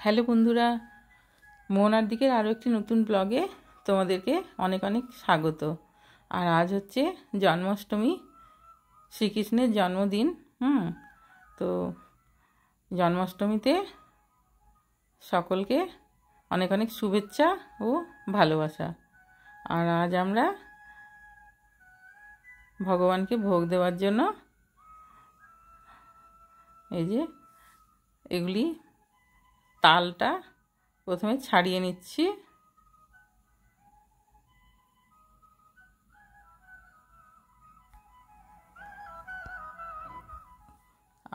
Hello বন্ধুরা, মোহনার দিকের আরও একটি নতুন ব্লগে তোমাদেরকে অনেক অনেক স্বাগত। আর আজ হচ্ছে জন্মাষ্টমী, শ্রীকৃষ্ণের জন্মদিন। তো জন্মাষ্টমীতে সকলকে অনেক অনেক শুভেচ্ছা ও ভালোবাসা। আর আজ আমরা ভগবানকে ভোগ দেওয়ার জন্য এই যে এগুলি তালটা প্রথমে ছাড়িয়ে নিচ্ছি।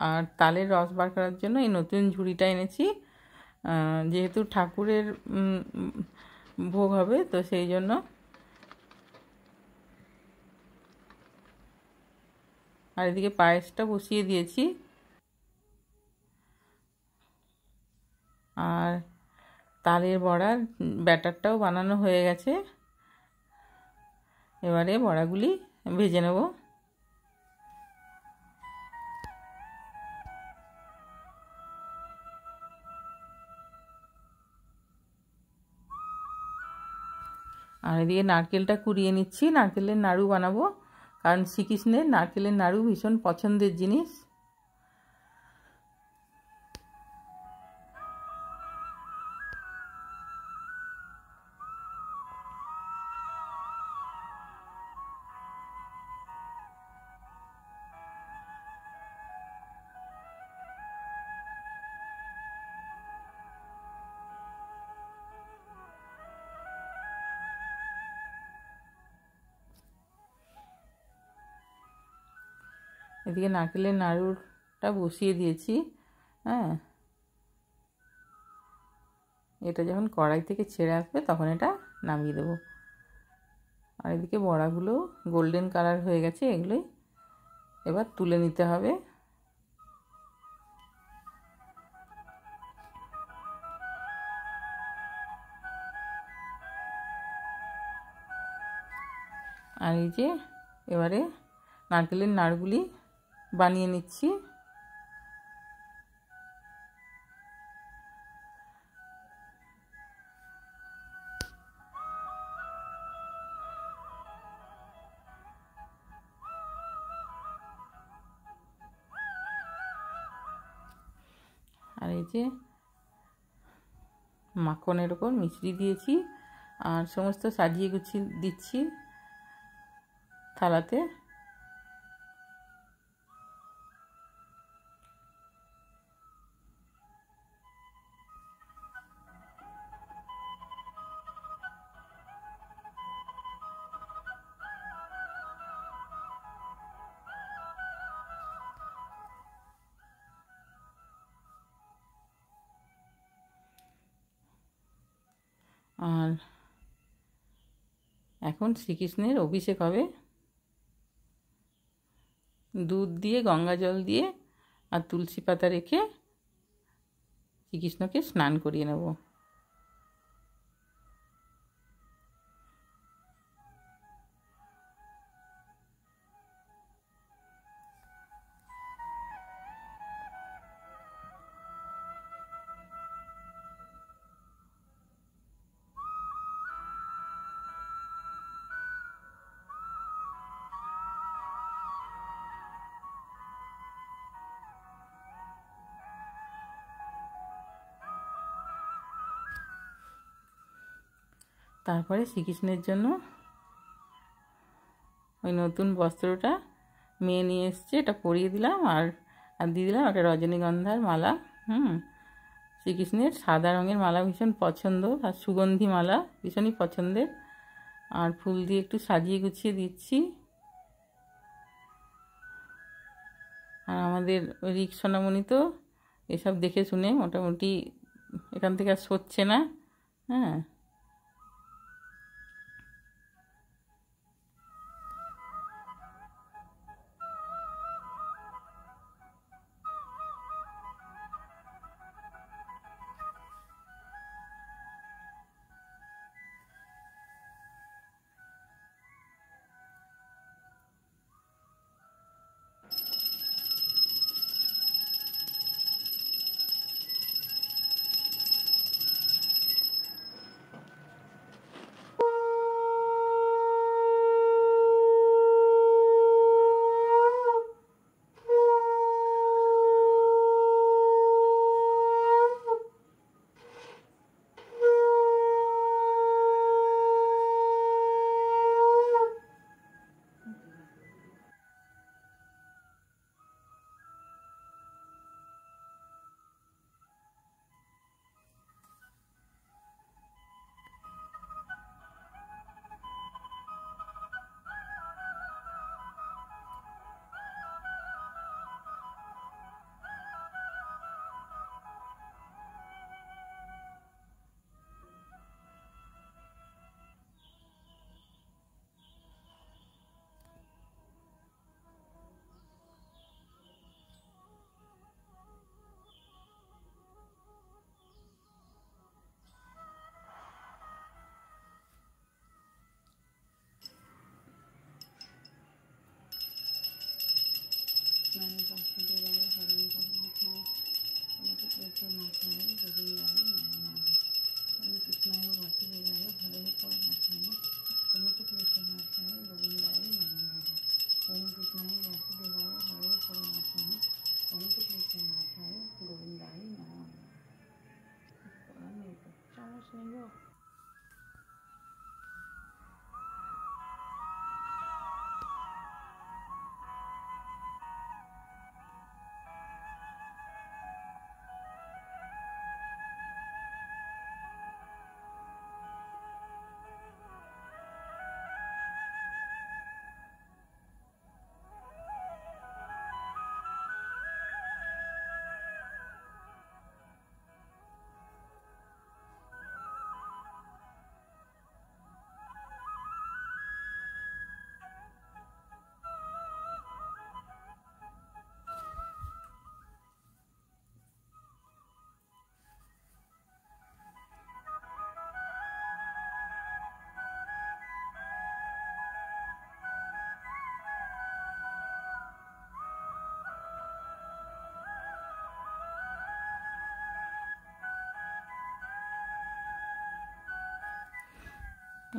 আর তালের রস বার করার জন্য এই নতুন ঝুড়িটা এনেছি, যেহেতু ঠাকুরের ভোগ হবে তো সেই জন্য। আর এদিকে পায়েসটা বসিয়ে দিয়েছি। আর তালের বড়ার ব্যাটারটাও বানানো হয়ে গেছে। এবারে বড়াগুলি ভেজে নেব। আর এদিকে নারকেলটা কুড়িয়ে নিচ্ছি, নারকেলের নাড়ু বানাবো, কারণ শ্রীকৃষ্ণের নারকেলের নাড়ু ভীষণ পছন্দের জিনিস। এদিকে নারকেলের নাড়ুটা বসিয়ে দিয়েছি। এটা যখন কড়াই থেকে ছেড়ে আসবে তখন এটা নামিয়ে দেবো। আর এদিকে বড়াগুলো গোল্ডেন কালার হয়ে গেছে, এগুলোই এবার তুলে নিতে হবে। আর এই যে এবারে নারকেলের নাড়ুগুলি বানিয়ে নিচ্ছি। আর এই যে মাখনের ওপর মিশ্রি দিয়েছি আর সমস্ত সাজিয়ে গুছিয়ে দিচ্ছি থালাতে। আর এখন শ্রীকৃষ্ণের অভিষেক হবে, দুধ দিয়ে গঙ্গা জল দিয়ে আর তুলসী পাতা রেখে শ্রীকৃষ্ণকে স্নান করিয়ে নেব। তারপরে শ্রীকৃষ্ণের জন্য ওই নতুন বস্ত্রটা মেয়ে নিয়ে এসছে, এটা পরিয়ে দিলাম। আর দিয়ে দিলাম একটা রজনীগন্ধার মালা। শ্রীকৃষ্ণের সাদা রঙের মালা ভীষণ পছন্দ, আর সুগন্ধি মালা ভীষণই পছন্দের। আর ফুল দিয়ে একটু সাজিয়ে গুছিয়ে দিচ্ছি। আর আমাদের রিক সোনামণি তো এসব দেখে শুনে মোটামুটি এখান থেকে আর সরছে না।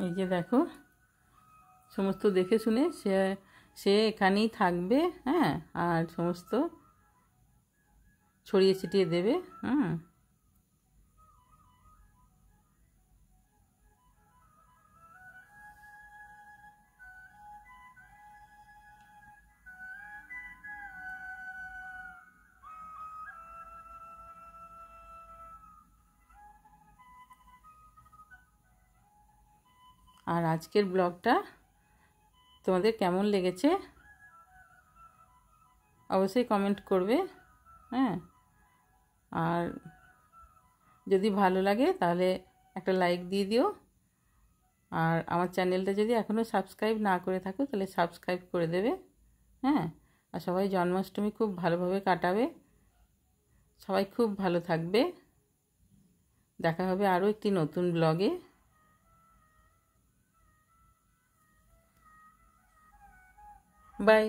এই যে দেখো, সমস্ত দেখে শুনে সে এখানেই থাকবে। হ্যাঁ, আর সমস্ত ছড়িয়ে ছিটিয়ে দেবে। আর আজকের ব্লগটা তোমাদের কেমন লেগেছে অবশ্যই কমেন্ট করবে। হ্যাঁ, আর যদি ভালো লাগে তাহলে একটা লাইক দিয়ে দিও। আর আমার চ্যানেলটা যদি এখনও সাবস্ক্রাইব না করে থাকো তাহলে সাবস্ক্রাইব করে দেবে। হ্যাঁ, আর সবাই জন্মাষ্টমী খুব ভালোভাবে কাটাবে। সবাই খুব ভালো থাকবে। দেখা হবে আরও একটি নতুন ব্লগে। বাই।